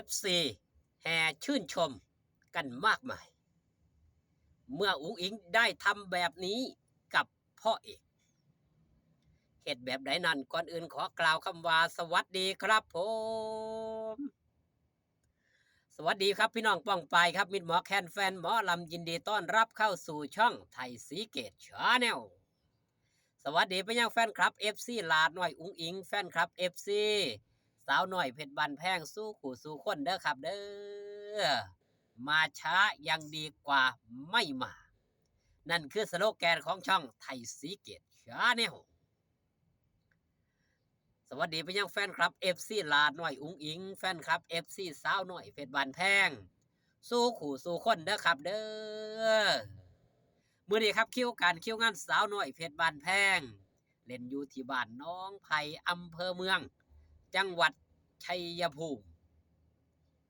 FC แห่ชื่นชมกันมากมายเมื่ออุ๋งอิงได้ทำแบบนี้กับพ่อเอกเหตุแบบไหนนั้นก่อนอื่นขอกล่าวคำว่าสวัสดีครับผมสวัสดีครับพี่น้องป้องปายครับมิตรหมอแคนแฟนหมอลำยินดีต้อนรับเข้าสู่ช่องไทยสีเกตชาแนลสวัสดีไปยังแฟนคลับ FC ลาดหน่อยอุ๋งอิงแฟนคลับ FC สาวหน่อยเพชรบันแพงสู้ขู่สู้คนเด้อครับเด้อมาช้ายังดีกว่าไม่มานั่นคือสโลแกนของช่องไทยสีเกตชาแนลสวัสดีไปยังแฟนคลับ FC ลาดหน่อยอุ๋งอิงแฟนคลับ FC สาวหน่อยเพชรบันแพงสู้ขู่สู้คนเด้อครับเด้อมื้อนี้ครับคิวงานสาวหน่อยเพชรบันแพงเล่นอยู่ที่บ้านน้องไผ่อำเภอเมืองจังหวัดชัยภูมิ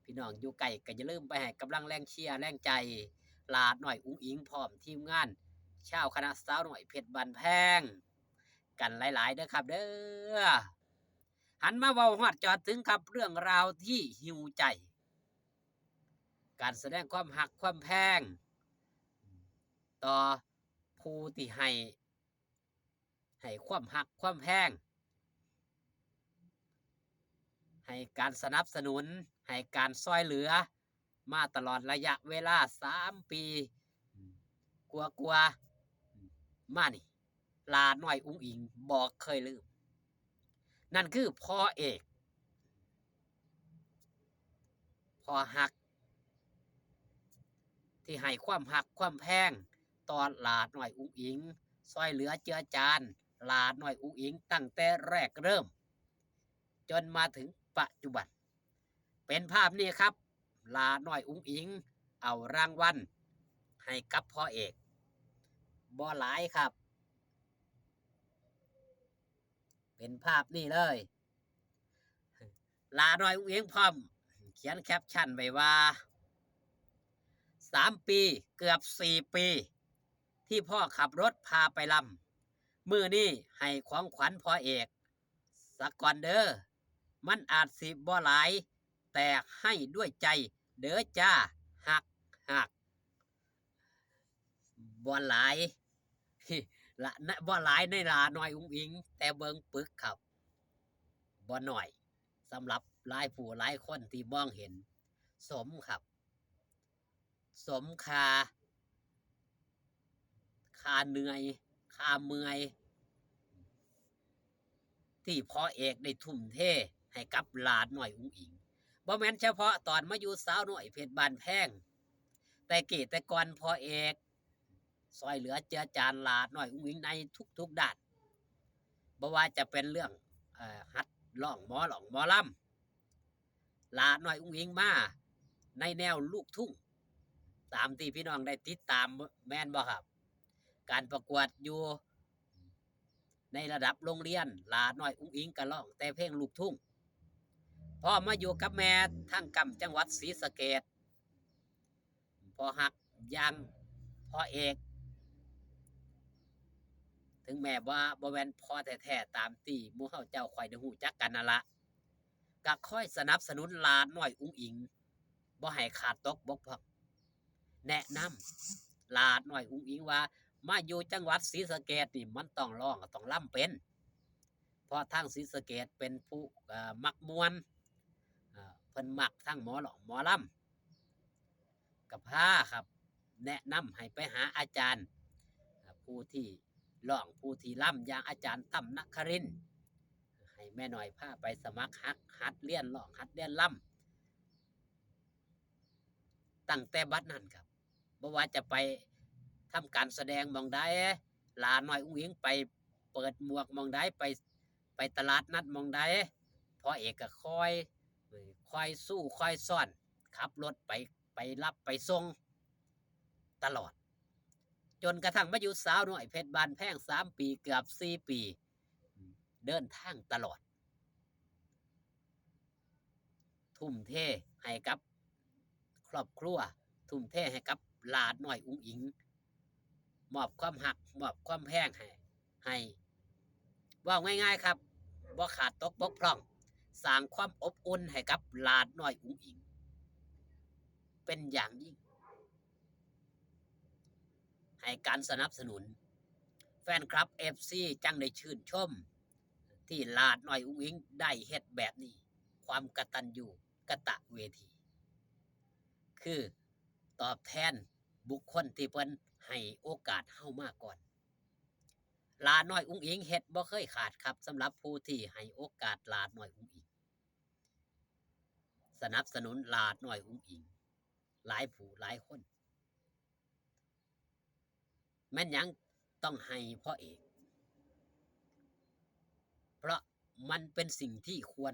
พี่น้องอยู่ไกลก็อย่าลืมไปให้กำลังแรงเชียร์แรงใจลาดหน่อยอุ๋งอิงพร้อมทีมงานชาวคณะสาวหน่อยเพชรบันแพงกันหลายๆเด้อครับเด้อหันมาเว้าฮอดจอดถึงครับเรื่องราวที่หิวใจการแสดงความหักความแพงต่อผู้ที่ให้ความหักความแพงให้การสนับสนุนให้การช่วยเหลือมาตลอดระยะเวลา3 ปีกว่ามานี่ลาน้อยอุ๋งอิงบ่เคยลืมนั่นคือพ่อเอกพ่อหักที่ให้ความหักความแพงตอนลาน้อยอุ๋งอิงช่วยเหลือเจือจานลาน้อยอุ๋งอิงตั้งแต่แรกเริ่มจนมาถึงปัจจุบันเป็นภาพนี้ครับลาน้อยอุ๋งอิงเอารางวัลให้กับพ่อเอกบ่หลายครับเป็นภาพนี้เลยลาน้อยอุ๋งอิงพร้อมเขียนแคปชั่นไว้ว่า3 ปีเกือบ4 ปีที่พ่อขับรถพาไปลำมื้อนี้ให้ของขวัญพ่อเอกสักก่อนเด้อมันอาจสิบ่หลายแต่ให้ด้วยใจเด้อจ้าหักบ่หลายละบ่หลายในลาน้อยอุ๋งอิงแต่เบิ่งปึกครับบ่น้อยสำหรับหลายผู้หลายคนที่มองเห็นสมครับสมค่าเหนื่อยค่าเมื่อยที่พ่อเอกได้ทุ่มเทให้กับหลานน้อยอุ๋งอิงบ่แม่นเฉพาะตอนมาอยู่สาวน้อยเพชรบ้านแพงแต่ก่อนพ่อเอกช่วยเหลือเจือจานหลานน้อยอุ๋งอิงในทุกด้านบ่ว่าจะเป็นเรื่องหัดร้องหมอลำหลานน้อยอุ๋งอิงมาในแนวลูกทุ่งตามที่พี่น้องได้ติดตามแม่นบ่ครับการประกวดอยู่ในระดับโรงเรียนหลานน้อยอุ๋งอิงก็ร้องแต่เพลงลูกทุ่งพอมาอยู่กับแม่ทางกำจังหวัดศรีสะเกษพอหักยังพ่อเอกถึงแม้ว่าบ่แม่นพ่อแท้ๆตามที่หมู่เฮาเจ้าค่อยได้ฮู้จักกันนั่นล่ะก็คอยสนับสนุนหลานน้อยอุ๋งอิงบ่ให้ขาดตกบกพร่องแนะนำหลานน้อยอุ๋งอิงว่ามาอยู่จังหวัดศรีสะเกษนี่มันต้องร้องต้องรำเป็นเพราะทางศรีสะเกษเป็นผู้มักม่วนเพิ่นมักทั้งหมอลำกับพาครับแนะนำให้ไปหาอาจารย์ผู้ที่ร้องผู้ที่ล่ำอย่างอาจารย์ตั้มนครินทร์ให้แม่หน่อยพาไปสมัครหัดเรียนร้องหัดเรียนล่ำตั้งแต่บัดนั้นครับบ่ว่าจะไปทำการแสดงหม้องใดหลานน้อยอุ๋งอิงไปเปิดหมวกหม้องใดไปตลาดนัดหม้องใดพ่อเอกก็คอยสู้คอยซ่อนขับรถไปรับไปส่งตลอดจนกระทั่งมาอยู่สาวน้อยเพชรบ้านแพง3 ปีเกือบ4 ปีเดินทางตลอดทุ่มเทให้กับครอบครัวทุ่มเทให้กับหลานน้อยอุ๋งอิงมอบความหักมอบความแพงให้ว่าง่ายๆครับบ่ขาดตกบกพร่อง สร้างความอบอุ่นให้กับหลานน้อยอุ๋งอิงเป็นอย่างยิ่งให้การสนับสนุนแฟนคลับ FC จังได้ชื่นชมที่หลานน้อยอุ๋งอิงได้เฮ็ดแบบนี้ความกตัญญูกตเวทีคือตอบแทนบุคคลที่เพิ่นให้โอกาสเฮามาก่อนหลานน้อยอุ๋งอิงเฮ็ดบ่เคยขาดครับสำหรับผู้ที่ให้โอกาสหลานน้อยอุ๋งอิงสนับสนุนหลานน้อยอุ๋งอิงหลายผู้หลายคนแม่นหยังต้องให้พ่อเอกเพราะมันเป็นสิ่งที่ควร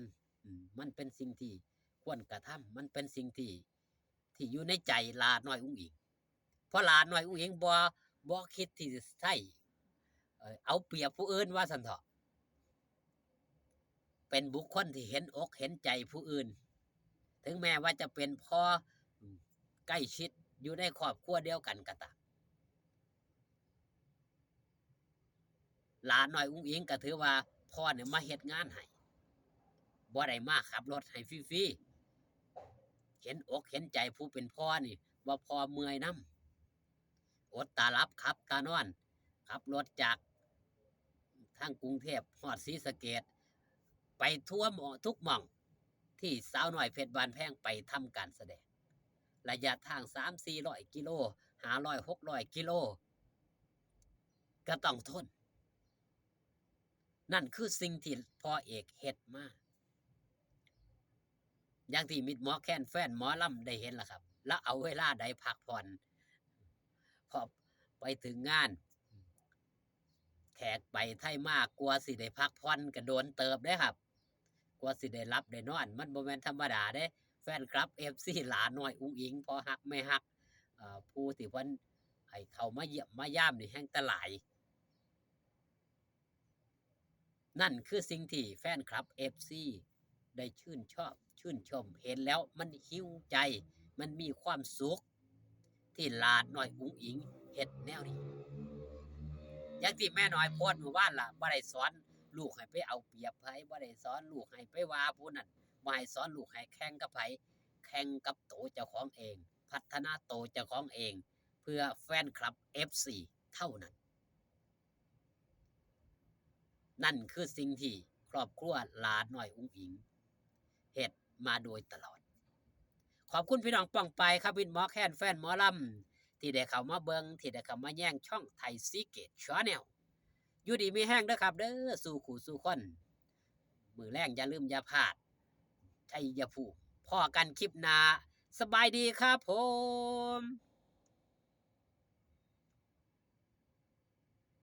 มันเป็นสิ่งที่ควรกระทำมันเป็นสิ่งที่อยู่ในใจหลานน้อยอุ๋งอิงเพราะหลานน้อยอุ๋งอิงบ่คิดที่จะใช้เอาเปรียบผู้อื่นว่าซั่นเถาะเป็นบุคคลที่เห็นอกเห็นใจผู้อื่นถึงแม้ว่าจะเป็นพ่อใกล้ชิดอยู่ในครอบครัวเดียวกันก็ตามหลานน้อยอุ๋งอิงก็ถือว่าพ่อเนี่ยมาเฮ็ดงานให้บ่ได้มาขับรถให้ฟรีๆเห็นอกเห็นใจผู้เป็นพ่อนี่ว่าพ่อเมื่อยนำอดตาหลับขับตานอนขับรถจากทางกรุงเทพฮอดศรีสะเกษไปทั่วหม้องทุกหม่องที่สาวน้อยเพชรบ้านแพงไปทำการแสดงระยะทาง 3-400 กิโล500-600 กิโลก็ต้องทนนั่นคือสิ่งที่พ่อเอกเฮ็ดมาอย่างที่มิตรหมอแคนแฟนหมอลำได้เห็นล่ะครับแล้วเอาเวลาใดพักผ่อนพอไปถึงงานแขกไปไทยมากกลัวสิได้พักผ่อนก็โดนเติบเด้ครับกลัวสิได้รับได้นอนมันบ่แม่นธรรมดาเด้แฟนคลับ FC หลาน้อยอุ๋งอิงพอฮักไม่ฮักผู้ที่เพิ่นให้เข้ามาเยี่ยมมายามนี่แฮ่งแต่หลายนั่นคือสิ่งที่แฟนคลับ FC ได้ชื่นชอบชื่นชมเห็นแล้วมันหิวใจมันมีความสุขที่หลานน้อยอุ๋งอิงเฮ็ดแนวนี้อย่างที่แม่น้อยโพสต์เมื่อวานล่ะบ่ได้สอนลูกให้ไปเอาเปรียบไผบ่ได้สอนลูกให้ไปว่าผู้นั้นบ่ให้สอนลูกให้แข่งกับไผแข่งกับโตเจ้าของเองพัฒนาโตเจ้าของเองเพื่อแฟนคลับ FC เท่านั้นนั่นคือสิ่งที่ครอบครัวหลานน้อยอุ๋งอิงเฮ็ดมาโดยตลอดขอบคุณพี่น้องป้องไปครับวินหมอแคนแฟนหมอลำที่ได้เข้ามาเบิงที่ได้เข้ามาแย่งช่องไทยซีเกตชาแนลอยู่ดีมีแห้งเด้อครับเด้อสู่ขู่สู่คนมือแรงอย่าลืมอย่าพลาดชัยภูมิพ่อกันคลิปหน้าสบายดีครับผม